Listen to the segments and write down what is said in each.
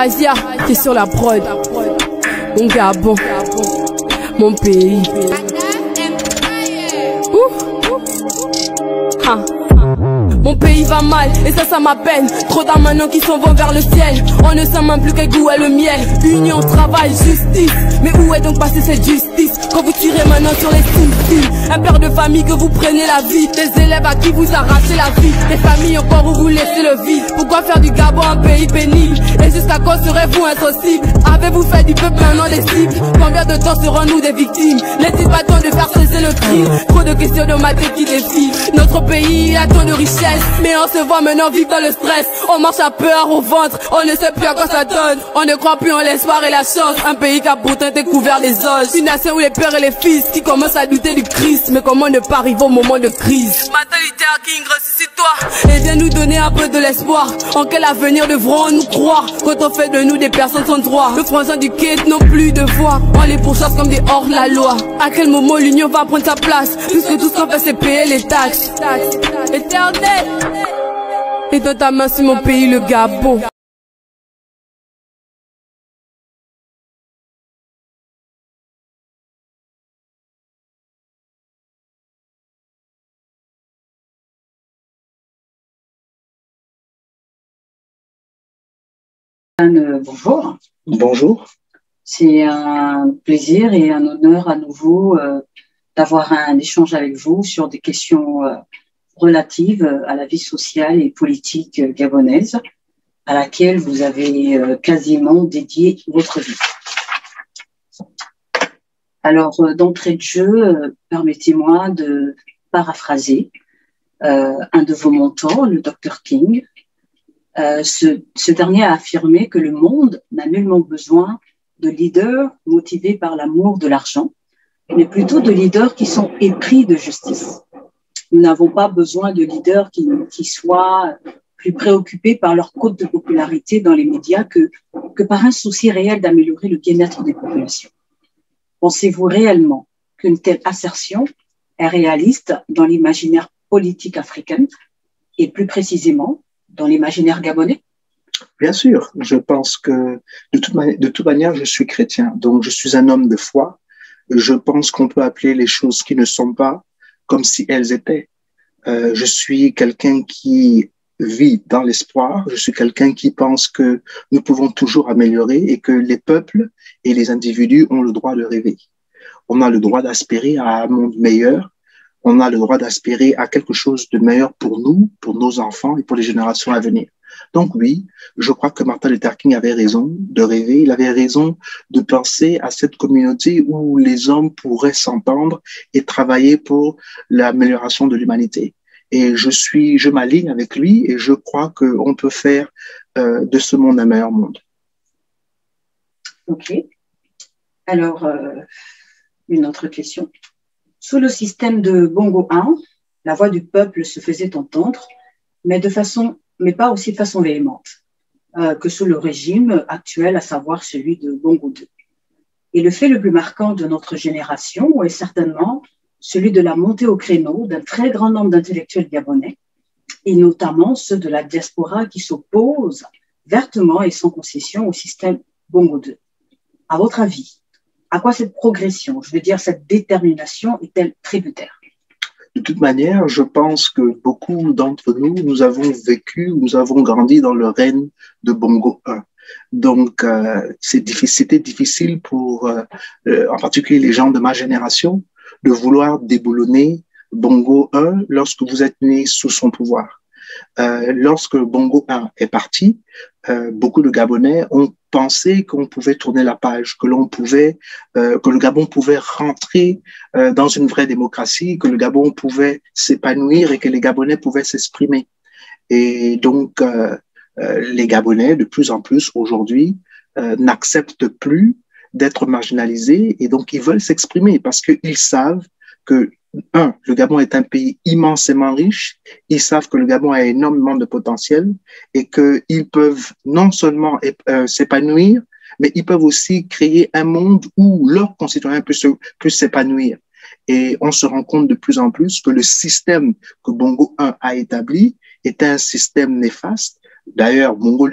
Razia qui est sur la prod. Mon Gabon, mon pays. Mon pays va mal et ça m'appelle. Trop d'armes maintenant qui s'en vont vers le ciel. On ne sent même plus quel goût est le miel. Union, travail, justice. Mais où est donc passée cette justice quand vous tirez maintenant sur les filles? Un père de famille que vous prenez la vie. Des élèves à qui vous arrachez la vie. Des familles encore où vous laissez le vide. Pourquoi faire du Gabon un pays pénible? Et jusqu'à quand serez-vous insensible? Avez-vous fait du peuple un nom des cibles? Combien de temps serons-nous des victimes? N'est-il pas temps de faire cesser le crime? Trop de questions de maths qui défilent. Notre pays a tant de richesses, mais on se voit maintenant vivre dans le stress. On marche à peur au ventre, on ne sait plus à quoi ça donne. On ne croit plus en l'espoir et la chance. Un pays qui a pourtant été couvert des anges. Une nation où les pères et les fils qui commencent à douter du Christ. Mais comment ne pas arriver au moment de crise? Mentalité à King, ressuscite-toi et viens nous donner un peu de l'espoir. En quel avenir devrons-nous croire quand on fait de nous des personnes sans droit? Le français du quête n'ont plus de voix. On les pourchasse comme des hors-la-loi. À quel moment l'union va prendre sa place? Puisque tout ce qu'on fait c'est payer les taxes. Éternel. Et dans ta main c'est mon pays le Gabon. Bonjour. Bonjour. C'est un plaisir et un honneur à nouveau d'avoir un échange avec vous sur des questions relatives à la vie sociale et politique gabonaise, à laquelle vous avez quasiment dédié votre vie. Alors, d'entrée de jeu, permettez-moi de paraphraser un de vos mentors, le Dr King. Ce dernier a affirmé que le monde n'a nullement besoin de leaders motivés par l'amour de l'argent, mais plutôt de leaders qui sont épris de justice. Nous n'avons pas besoin de leaders qui soient plus préoccupés par leur cote de popularité dans les médias que par un souci réel d'améliorer le bien-être des populations. Pensez-vous réellement qu'une telle assertion est réaliste dans l'imaginaire politique africain et plus précisément dans l'imaginaire gabonais? Bien sûr, je pense que de toute manière, je suis chrétien, donc je suis un homme de foi. Je pense qu'on peut appeler les choses qui ne sont pas comme si elles étaient. Je suis quelqu'un qui vit dans l'espoir, je suis quelqu'un qui pense que nous pouvons toujours améliorer et que les peuples et les individus ont le droit de rêver. On a le droit d'aspirer à un monde meilleur, on a le droit d'aspirer à quelque chose de meilleur pour nous, pour nos enfants et pour les générations à venir. Donc oui, je crois que Martin Luther King avait raison de rêver, il avait raison de penser à cette communauté où les hommes pourraient s'entendre et travailler pour l'amélioration de l'humanité. Et je m'aligne avec lui et je crois qu'on peut faire de ce monde un meilleur monde. Ok. Alors, une autre question. Sous le système de Bongo 1, la voix du peuple se faisait entendre, mais pas aussi de façon véhémente que sous le régime actuel, à savoir celui de Bongo 2. Et le fait le plus marquant de notre génération est certainement celui de la montée au créneau d'un très grand nombre d'intellectuels gabonais, et notamment ceux de la diaspora qui s'opposent vertement et sans concession au système Bongo 2. À votre avis, à quoi cette progression, je veux dire cette détermination, est-elle tributaire? De toute manière, je pense que beaucoup d'entre nous, nous avons vécu, nous avons grandi dans le règne de Bongo 1. Donc, c'était difficile pour, en particulier les gens de ma génération, de vouloir déboulonner Bongo 1 lorsque vous êtes né sous son pouvoir. Lorsque Bongo 1 est parti, beaucoup de Gabonais ont pensé qu'on pouvait tourner la page, que le Gabon pouvait rentrer dans une vraie démocratie, que le Gabon pouvait s'épanouir et que les Gabonais pouvaient s'exprimer. Et donc, les Gabonais, de plus en plus aujourd'hui, n'acceptent plus d'être marginalisés et donc ils veulent s'exprimer parce qu'ils savent que le Gabon est un pays immensément riche, ils savent que le Gabon a énormément de potentiel et qu'ils peuvent non seulement s'épanouir, mais ils peuvent aussi créer un monde où leurs concitoyens peuvent s'épanouir. Et on se rend compte de plus en plus que le système que Bongo 1 a établi était un système néfaste D'ailleurs, Bongo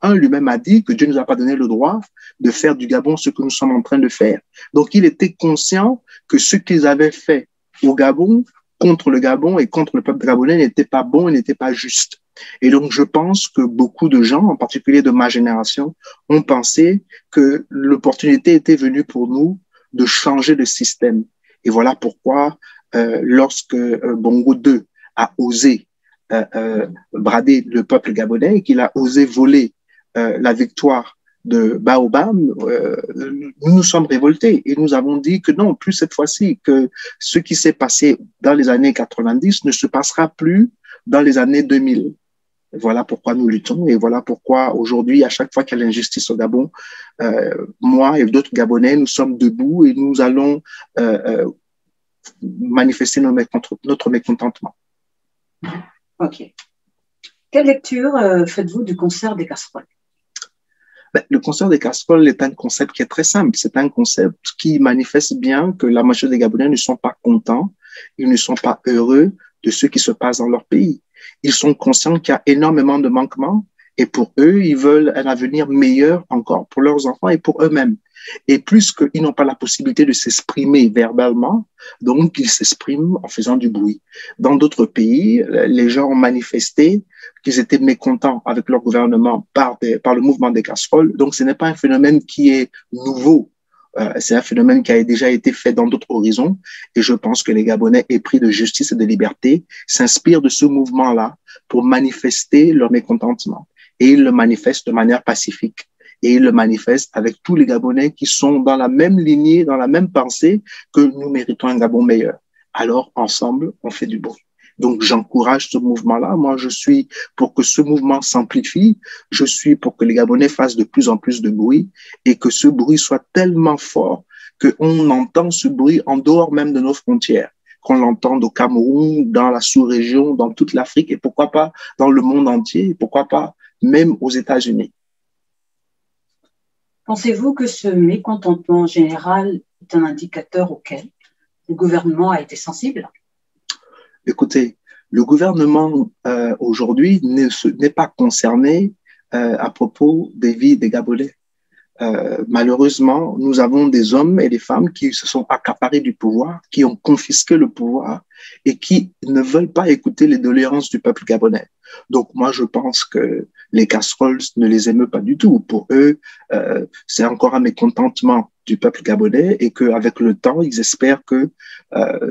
1 lui-même a dit que Dieu ne nous a pas donné le droit de faire du Gabon ce que nous sommes en train de faire. Donc, il était conscient que ce qu'ils avaient fait au Gabon, contre le Gabon et contre le peuple gabonais, n'était pas bon et n'était pas juste. Et donc, je pense que beaucoup de gens, en particulier de ma génération, ont pensé que l'opportunité était venue pour nous de changer de système. Et voilà pourquoi, lorsque Bongo 2 a osé brader le peuple gabonais et qu'il a osé voler la victoire de Baobab, nous nous sommes révoltés et nous avons dit que non, plus cette fois-ci, que ce qui s'est passé dans les années 90 ne se passera plus dans les années 2000. Voilà pourquoi nous luttons et voilà pourquoi aujourd'hui, à chaque fois qu'il y a l'injustice au Gabon, moi et d'autres Gabonais, nous sommes debout et nous allons manifester notre mécontentement. Ok. Quelle lecture faites-vous du concert des casseroles? Le concert des casseroles est un concept qui est très simple. C'est un concept qui manifeste bien que la majorité des Gabonais ne sont pas contents, ils ne sont pas heureux de ce qui se passe dans leur pays. Ils sont conscients qu'il y a énormément de manquements et pour eux, ils veulent un avenir meilleur encore pour leurs enfants et pour eux-mêmes. Et plus qu'ils n'ont pas la possibilité de s'exprimer verbalement, donc ils s'expriment en faisant du bruit. Dans d'autres pays, les gens ont manifesté qu'ils étaient mécontents avec leur gouvernement par le mouvement des casseroles. Donc ce n'est pas un phénomène qui est nouveau. C'est un phénomène qui a déjà été fait dans d'autres horizons et je pense que les Gabonais, épris de justice et de liberté, s'inspirent de ce mouvement-là pour manifester leur mécontentement. Et ils le manifestent de manière pacifique. Et ils le manifestent avec tous les Gabonais qui sont dans la même lignée, dans la même pensée que nous méritons un Gabon meilleur. Alors, ensemble, on fait du bruit. Donc, j'encourage ce mouvement-là. Moi, je suis pour que ce mouvement s'amplifie. Je suis pour que les Gabonais fassent de plus en plus de bruit et que ce bruit soit tellement fort qu'on entend ce bruit en dehors même de nos frontières, qu'on l'entende au Cameroun, dans la sous-région, dans toute l'Afrique et pourquoi pas dans le monde entier, et pourquoi pas même aux États-Unis. Pensez-vous que ce mécontentement général est un indicateur auquel le gouvernement a été sensible? Écoutez, le gouvernement aujourd'hui n'est pas concerné à propos des vies des Gabonais. Malheureusement, nous avons des hommes et des femmes qui se sont accaparés du pouvoir, qui ont confisqué le pouvoir et qui ne veulent pas écouter les doléances du peuple gabonais. Donc moi, je pense que les casseroles ne les émeut pas du tout. Pour eux, c'est encore un mécontentement du peuple gabonais et qu'avec le temps, ils espèrent que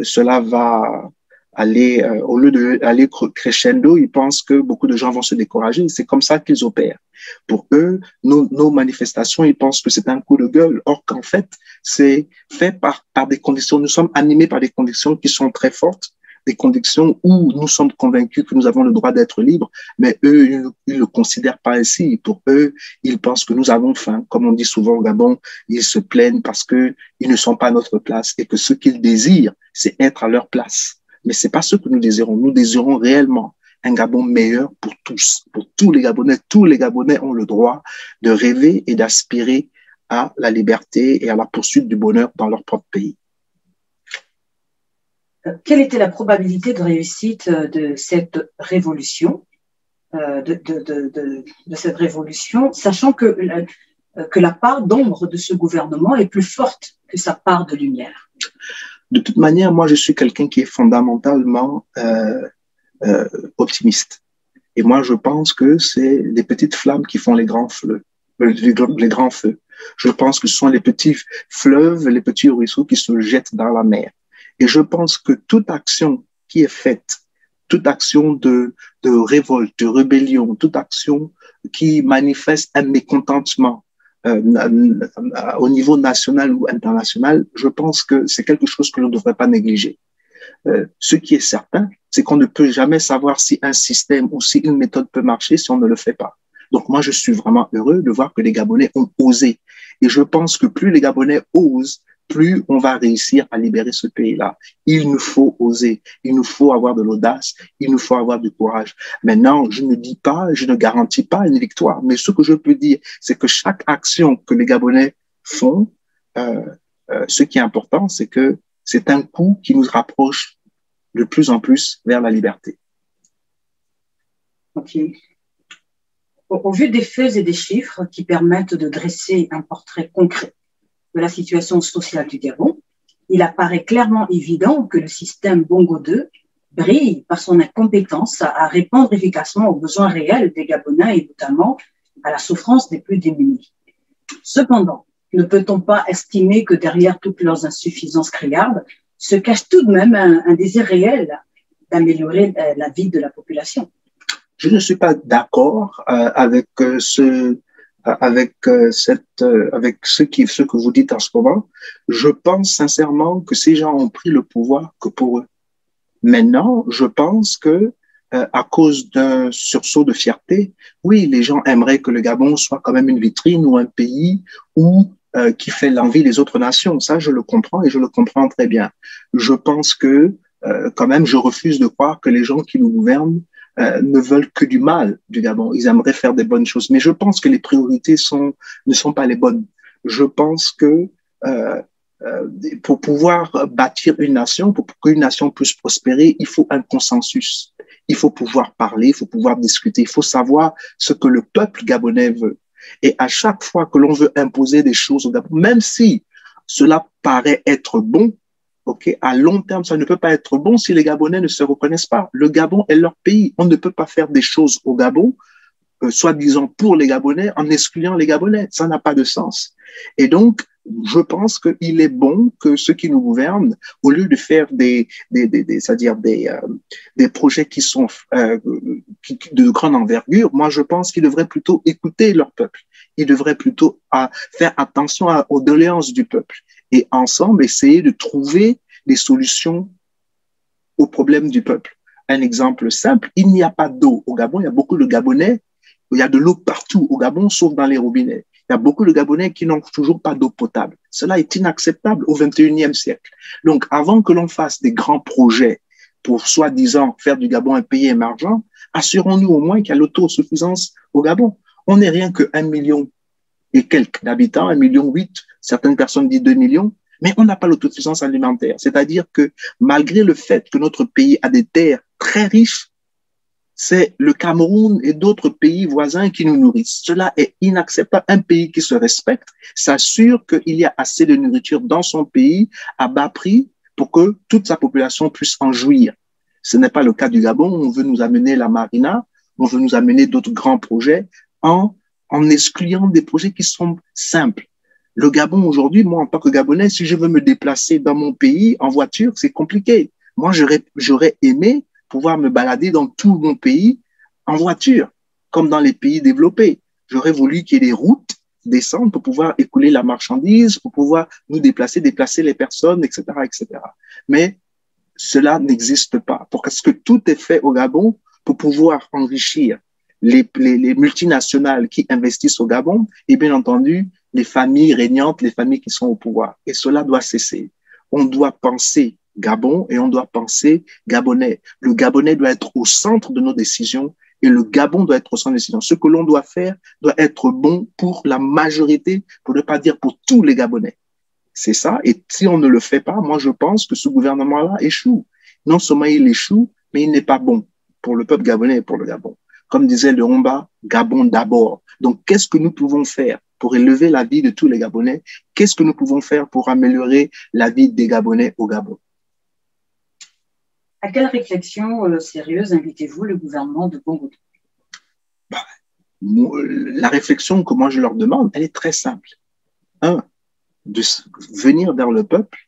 cela va aller, au lieu d'aller crescendo, ils pensent que beaucoup de gens vont se décourager. C'est comme ça qu'ils opèrent. Pour eux, nos manifestations, ils pensent que c'est un coup de gueule, or qu'en fait, c'est fait par des conditions, nous sommes animés par des conditions qui sont très fortes, des conditions où nous sommes convaincus que nous avons le droit d'être libres, mais eux, ils ne le considèrent pas ainsi. Pour eux, ils pensent que nous avons faim. Comme on dit souvent au Gabon, ils se plaignent parce qu'ils ne sont pas à notre place et que ce qu'ils désirent, c'est être à leur place. Mais c'est pas ce que nous désirons. Nous désirons réellement un Gabon meilleur pour tous, pour tous les Gabonais. Tous les Gabonais ont le droit de rêver et d'aspirer à la liberté et à la poursuite du bonheur dans leur propre pays. Quelle était la probabilité de réussite de cette révolution, sachant que la part d'ombre de ce gouvernement est plus forte que sa part de lumière? De toute manière, moi, je suis quelqu'un qui est fondamentalement optimiste. Et moi, je pense que c'est les petites flammes qui font les grands feux. Les grands feux. Je pense que ce sont les petits fleuves, les petits ruisseaux qui se jettent dans la mer. Et je pense que toute action qui est faite, toute action de révolte, de rébellion, toute action qui manifeste un mécontentement au niveau national ou international, je pense que c'est quelque chose que l'on ne devrait pas négliger. Ce qui est certain, c'est qu'on ne peut jamais savoir si un système ou si une méthode peut marcher si on ne le fait pas. Donc moi, je suis vraiment heureux de voir que les Gabonais ont osé. Et je pense que plus les Gabonais osent, plus on va réussir à libérer ce pays-là. Il nous faut oser, il nous faut avoir de l'audace, il nous faut avoir du courage. Maintenant, je ne dis pas, je ne garantis pas une victoire, mais ce que je peux dire, c'est que chaque action que les Gabonais font, ce qui est important, c'est que c'est un coup qui nous rapproche de plus en plus vers la liberté. Ok. Au vu des faits et des chiffres qui permettent de dresser un portrait concret de la situation sociale du Gabon, il apparaît clairement évident que le système Bongo 2 brille par son incompétence à répondre efficacement aux besoins réels des Gabonais et notamment à la souffrance des plus démunis. Cependant, ne peut-on pas estimer que derrière toutes leurs insuffisances criardes se cache tout de même un désir réel d'améliorer la vie de la population? Je ne suis pas d'accord avec ce que vous dites en ce moment. Je pense sincèrement que ces gens ont pris le pouvoir que pour eux. Maintenant, je pense que à cause d'un sursaut de fierté, oui, les gens aimeraient que le Gabon soit quand même une vitrine ou un pays où qui fait l'envie des autres nations. Ça, je le comprends et je le comprends très bien. Je pense que quand même, je refuse de croire que les gens qui nous gouvernent ne veulent que du mal du Gabon. Ils aimeraient faire des bonnes choses, mais je pense que les priorités ne sont pas les bonnes. Je pense que pour pouvoir bâtir une nation, pour qu'une nation puisse prospérer, il faut un consensus. Il faut pouvoir parler, il faut pouvoir discuter, il faut savoir ce que le peuple gabonais veut. Et à chaque fois que l'on veut imposer des choses au Gabon, même si cela paraît être bon, ok, à long terme, ça ne peut pas être bon si les Gabonais ne se reconnaissent pas. Le Gabon est leur pays. On ne peut pas faire des choses au Gabon, soi-disant pour les Gabonais, en excluant les Gabonais. Ça n'a pas de sens. Et donc, je pense qu'il est bon que ceux qui nous gouvernent, au lieu de faire c'est-à-dire des projets qui sont de grande envergure, moi je pense qu'ils devraient plutôt écouter leur peuple. Ils devraient plutôt faire attention aux doléances du peuple et ensemble essayer de trouver des solutions aux problèmes du peuple. Un exemple simple, il n'y a pas d'eau au Gabon. Il y a beaucoup de Gabonais, il y a de l'eau partout au Gabon, sauf dans les robinets. Il y a beaucoup de Gabonais qui n'ont toujours pas d'eau potable. Cela est inacceptable au XXIe siècle. Donc, avant que l'on fasse des grands projets pour soi-disant faire du Gabon un pays émergent, assurons-nous au moins qu'il y a l'autosuffisance au Gabon. On n'est rien que 1 million et quelques d'habitants, 1,8 million, certaines personnes disent 2 millions, mais on n'a pas l'autosuffisance alimentaire. C'est-à-dire que malgré le fait que notre pays a des terres très riches, c'est le Cameroun et d'autres pays voisins qui nous nourrissent. Cela est inacceptable. Un pays qui se respecte s'assure qu'il y a assez de nourriture dans son pays à bas prix pour que toute sa population puisse en jouir. Ce n'est pas le cas du Gabon. On veut nous amener la marina, on veut nous amener d'autres grands projets en excluant des projets qui sont simples. Le Gabon aujourd'hui, moi en tant que Gabonais, si je veux me déplacer dans mon pays en voiture, c'est compliqué. Moi, j'aurais aimé pouvoir me balader dans tout mon pays en voiture, comme dans les pays développés. J'aurais voulu qu'il y ait des routes décentes pour pouvoir écouler la marchandise, pour pouvoir nous déplacer les personnes, etc., etc. Mais cela n'existe pas, parce que tout est fait au Gabon pour pouvoir enrichir les multinationales qui investissent au Gabon et bien entendu les familles régnantes, les familles qui sont au pouvoir. Et cela doit cesser. On doit penser Gabon et on doit penser Gabonais. Le Gabonais doit être au centre de nos décisions et le Gabon doit être au centre des décisions. Ce que l'on doit faire doit être bon pour la majorité, pour ne pas dire pour tous les Gabonais. C'est ça. Et si on ne le fait pas, moi je pense que ce gouvernement-là échoue. Non seulement il échoue, mais il n'est pas bon pour le peuple gabonais et pour le Gabon. Comme disait le Rumba, Gabon d'abord. Donc qu'est-ce que nous pouvons faire pour élever la vie de tous les Gabonais? Qu'est-ce que nous pouvons faire pour améliorer la vie des Gabonais au Gabon? À quelle réflexion sérieuse invitez-vous le gouvernement de Bongo? La réflexion que moi je leur demande, elle est très simple. Un, de venir vers le peuple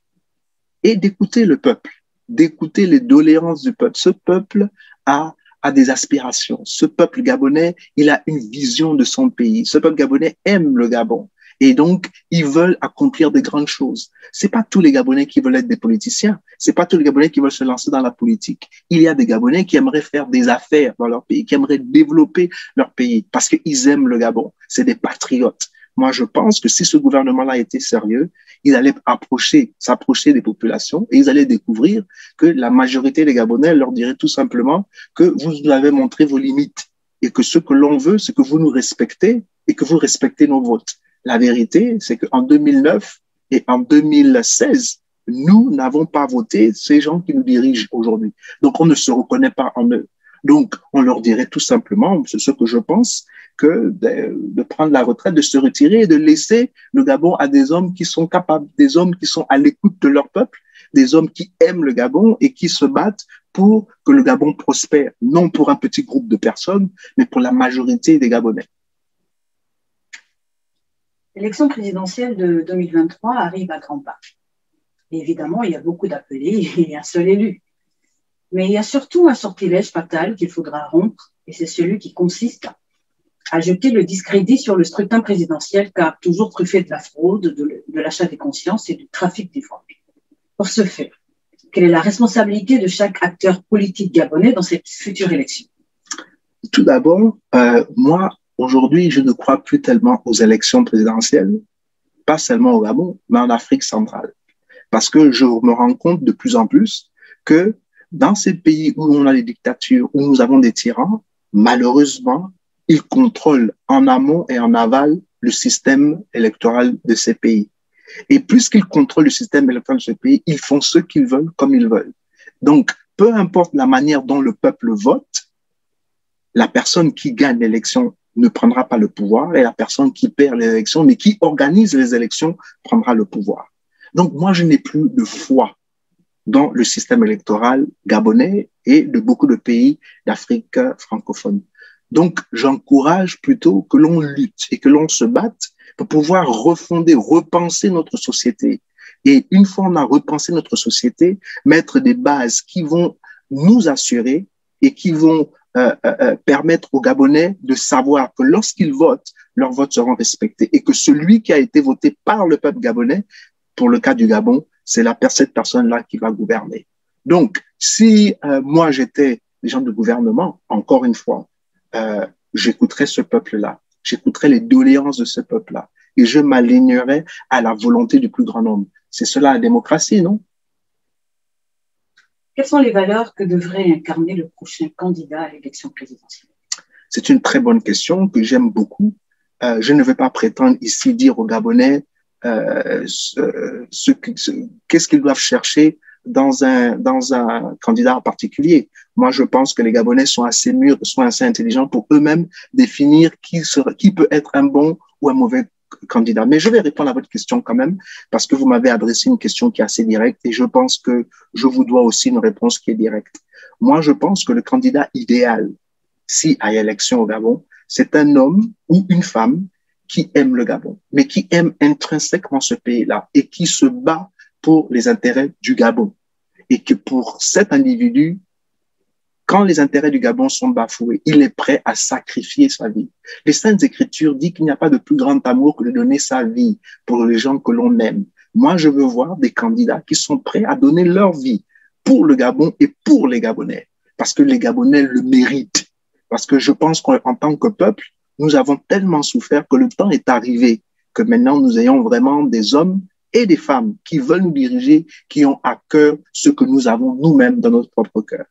et d'écouter le peuple, d'écouter les doléances du peuple. Ce peuple a des aspirations. Ce peuple gabonais, il a une vision de son pays. Ce peuple gabonais aime le Gabon. Et donc, ils veulent accomplir de grandes choses. C'est pas tous les Gabonais qui veulent être des politiciens. C'est pas tous les Gabonais qui veulent se lancer dans la politique. Il y a des Gabonais qui aimeraient faire des affaires dans leur pays, qui aimeraient développer leur pays parce qu'ils aiment le Gabon. C'est des patriotes. Moi, je pense que si ce gouvernement-là était sérieux, ils allaient s'approcher des populations et ils allaient découvrir que la majorité des Gabonais leur dirait tout simplement que vous nous avez montré vos limites et que ce que l'on veut, c'est que vous nous respectez et que vous respectez nos votes. La vérité, c'est qu'en 2009 et en 2016, nous n'avons pas voté ces gens qui nous dirigent aujourd'hui. Donc, on ne se reconnaît pas en eux. Donc, on leur dirait tout simplement, c'est ce que je pense, que de prendre la retraite, de se retirer et de laisser le Gabon à des hommes qui sont capables, des hommes qui sont à l'écoute de leur peuple, des hommes qui aiment le Gabon et qui se battent pour que le Gabon prospère, non pour un petit groupe de personnes, mais pour la majorité des Gabonais. L'élection présidentielle de 2023 arrive à grands pas. Et évidemment, il y a beaucoup d'appelés et un seul élu. Mais il y a surtout un sortilège fatal qu'il faudra rompre, et c'est celui qui consiste à jeter le discrédit sur le scrutin présidentiel, car toujours truffé de la fraude, de l'achat des consciences et du trafic des voix. Pour ce faire, quelle est la responsabilité de chaque acteur politique gabonais dans cette future élection? Tout d'abord, moi, aujourd'hui, je ne crois plus tellement aux élections présidentielles, pas seulement au Gabon, mais en Afrique centrale. Parce que je me rends compte de plus en plus que dans ces pays où on a des dictatures, où nous avons des tyrans, malheureusement, ils contrôlent en amont et en aval le système électoral de ces pays. Et puisqu'ils contrôlent le système électoral de ces pays, ils font ce qu'ils veulent comme ils veulent. Donc, peu importe la manière dont le peuple vote, la personne qui gagne l'élection ne prendra pas le pouvoir et la personne qui perd l'élection, mais qui organise les élections, prendra le pouvoir. Donc, moi, je n'ai plus de foi dans le système électoral gabonais et de beaucoup de pays d'Afrique francophone. Donc, j'encourage plutôt que l'on lutte et que l'on se batte pour pouvoir refonder, repenser notre société. Et une fois on a repensé notre société, mettre des bases qui vont nous assurer et qui vont permettre aux Gabonais de savoir que lorsqu'ils votent, leurs votes seront respectés et que celui qui a été voté par le peuple gabonais, pour le cas du Gabon, c'est cette personne-là qui va gouverner. Donc, si moi j'étais gens du gouvernement, encore une fois, j'écouterais ce peuple-là, j'écouterais les doléances de ce peuple-là et je m'alignerais à la volonté du plus grand nombre. C'est cela la démocratie, non? Quelles sont les valeurs que devrait incarner le prochain candidat à l'élection présidentielle? C'est une très bonne question que j'aime beaucoup. Je ne vais pas prétendre ici dire aux Gabonais qu'est-ce qu'ils doivent chercher dans un candidat en particulier. Moi, je pense que les Gabonais sont assez mûrs, sont assez intelligents pour eux-mêmes définir qui peut être un bon ou un mauvais candidat. Mais je vais répondre à votre question quand même, parce que vous m'avez adressé une question qui est assez directe et je pense que je vous dois aussi une réponse qui est directe. Moi, je pense que le candidat idéal, si à élection au Gabon, c'est un homme ou une femme qui aime le Gabon, mais qui aime intrinsèquement ce pays-là et qui se bat pour les intérêts du Gabon. Et que pour cet individu, quand les intérêts du Gabon sont bafoués, il est prêt à sacrifier sa vie. Les Saintes Écritures disent qu'il n'y a pas de plus grand amour que de donner sa vie pour les gens que l'on aime. Moi, je veux voir des candidats qui sont prêts à donner leur vie pour le Gabon et pour les Gabonais, parce que les Gabonais le méritent. Parce que je pense qu'en tant que peuple, nous avons tellement souffert que le temps est arrivé que maintenant nous ayons vraiment des hommes et des femmes qui veulent nous diriger, qui ont à cœur ce que nous avons nous-mêmes dans notre propre cœur.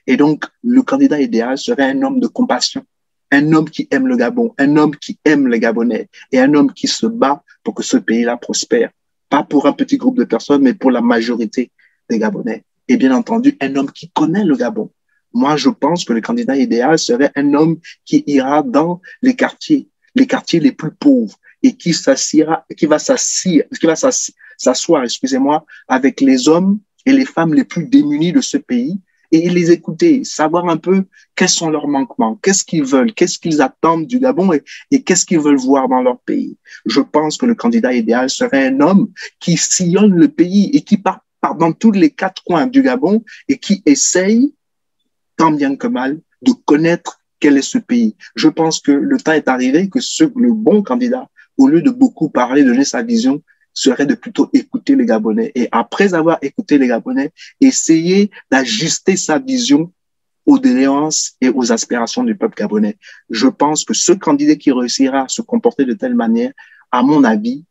Et donc, le candidat idéal serait un homme de compassion, un homme qui aime le Gabon, un homme qui aime les Gabonais et un homme qui se bat pour que ce pays-là prospère. Pas pour un petit groupe de personnes, mais pour la majorité des Gabonais. Et bien entendu, un homme qui connaît le Gabon. Moi, je pense que le candidat idéal serait un homme qui ira dans les quartiers les plus pauvres et qui va s'asseoir, excusez-moi, avec les hommes et les femmes les plus démunis de ce pays et les écouter, savoir un peu quels sont leurs manquements, qu'est-ce qu'ils veulent, qu'est-ce qu'ils attendent du Gabon et qu'est-ce qu'ils veulent voir dans leur pays. Je pense que le candidat idéal serait un homme qui sillonne le pays et qui part dans tous les quatre coins du Gabon et qui essaye tant bien que mal, de connaître quel est ce pays. Je pense que le temps est arrivé que le bon candidat, au lieu de beaucoup parler, de donner sa vision, serait de plutôt écouter les Gabonais. Et après avoir écouté les Gabonais, essayer d'ajuster sa vision aux doléances et aux aspirations du peuple gabonais. Je pense que ce candidat qui réussira à se comporter de telle manière, à mon avis,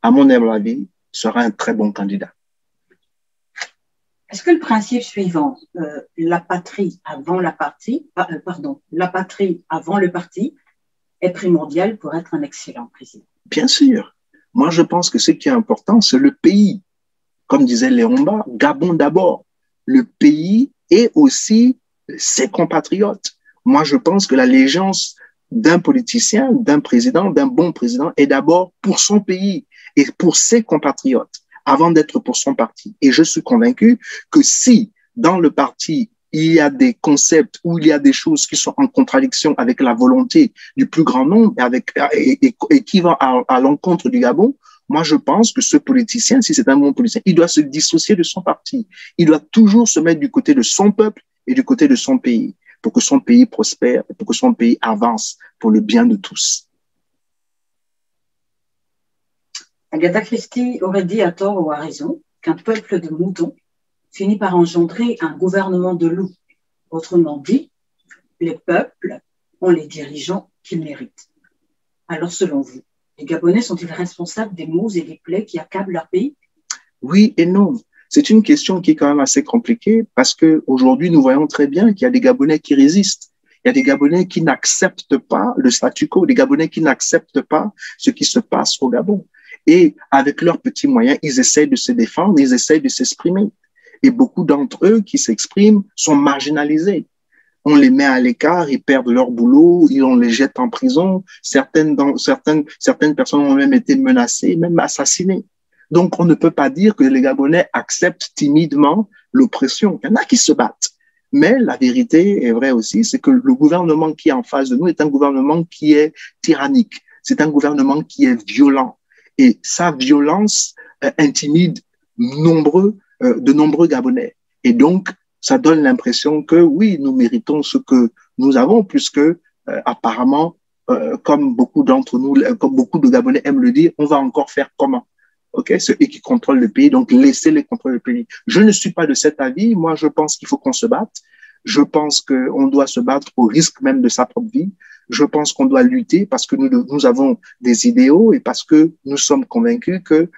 à mon humble avis, sera un très bon candidat. Est-ce que le principe suivant, la patrie avant la patrie avant le parti, est primordial pour être un excellent président? Bien sûr. Moi, je pense que ce qui est important, c'est le pays. Comme disait Léon Mba, Gabon d'abord. Le pays et aussi ses compatriotes. Moi, je pense que l'allégeance d'un politicien, d'un président, d'un bon président est d'abord pour son pays et pour ses compatriotes avant d'être pour son parti. Et je suis convaincu que si dans le parti, il y a des concepts ou il y a des choses qui sont en contradiction avec la volonté du plus grand nombre et qui vont à l'encontre du Gabon, moi, je pense que ce politicien, si c'est un bon politicien, il doit se dissocier de son parti. Il doit toujours se mettre du côté de son peuple et du côté de son pays pour que son pays prospère et pour que son pays avance pour le bien de tous. Agatha Christie aurait dit à tort ou à raison qu'un peuple de moutons finit par engendrer un gouvernement de loups. Autrement dit, les peuples ont les dirigeants qu'ils méritent. Alors, selon vous, les Gabonais sont-ils responsables des maux et des plaies qui accablent leur pays? Oui et non. C'est une question qui est quand même assez compliquée parce qu'aujourd'hui, nous voyons très bien qu'il y a des Gabonais qui résistent. Il y a des Gabonais qui n'acceptent pas le statu quo, des Gabonais qui n'acceptent pas ce qui se passe au Gabon. Et avec leurs petits moyens, ils essayent de se défendre, ils essayent de s'exprimer. Et beaucoup d'entre eux qui s'expriment sont marginalisés. On les met à l'écart, ils perdent leur boulot, on les jette en prison. Certaines personnes ont même été menacées, même assassinées. Donc, on ne peut pas dire que les Gabonais acceptent timidement l'oppression. Il y en a qui se battent. Mais la vérité est vraie aussi, c'est que le gouvernement qui est en face de nous est un gouvernement qui est tyrannique. C'est un gouvernement qui est violent. Et sa violence intimide de nombreux Gabonais. Et donc, ça donne l'impression que oui, nous méritons ce que nous avons, puisque apparemment, comme beaucoup d'entre nous, comme beaucoup de Gabonais aiment le dire, on va encore faire comment? Ok, c'est eux qui contrôlent le pays, donc laissez-les contrôler le pays. Je ne suis pas de cet avis. Moi, je pense qu'il faut qu'on se batte. Je pense qu'on doit se battre au risque même de sa propre vie. Je pense qu'on doit lutter parce que nous avons des idéaux et parce que nous sommes convaincus que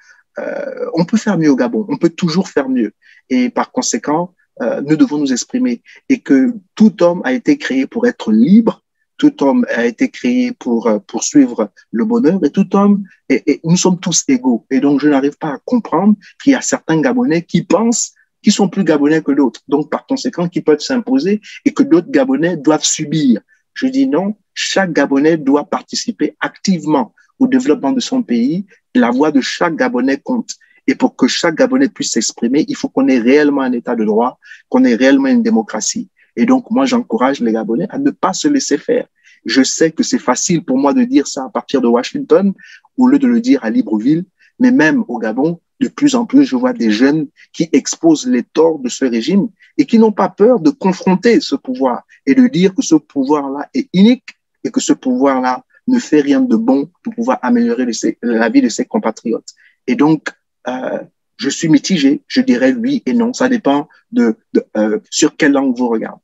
on peut faire mieux au Gabon. On peut toujours faire mieux. Et par conséquent, nous devons nous exprimer et que tout homme a été créé pour être libre, tout homme a été créé pour poursuivre le bonheur et tout homme, et nous sommes tous égaux. Et donc, je n'arrive pas à comprendre qu'il y a certains Gabonais qui pensent qu'ils sont plus Gabonais que d'autres, donc par conséquent, qui peuvent s'imposer et que d'autres Gabonais doivent subir. Je dis non, chaque Gabonais doit participer activement au développement de son pays. La voix de chaque Gabonais compte. Et pour que chaque Gabonais puisse s'exprimer, il faut qu'on ait réellement un état de droit, qu'on ait réellement une démocratie. Et donc, moi, j'encourage les Gabonais à ne pas se laisser faire. Je sais que c'est facile pour moi de dire ça à partir de Washington, au lieu de le dire à Libreville, mais même au Gabon, de plus en plus, je vois des jeunes qui exposent les torts de ce régime et qui n'ont pas peur de confronter ce pouvoir et de dire que ce pouvoir-là est unique et que ce pouvoir-là ne fait rien de bon pour pouvoir améliorer la vie de ses compatriotes. Et donc, je suis mitigé, je dirais oui et non, ça dépend sur quelle langue vous regardez.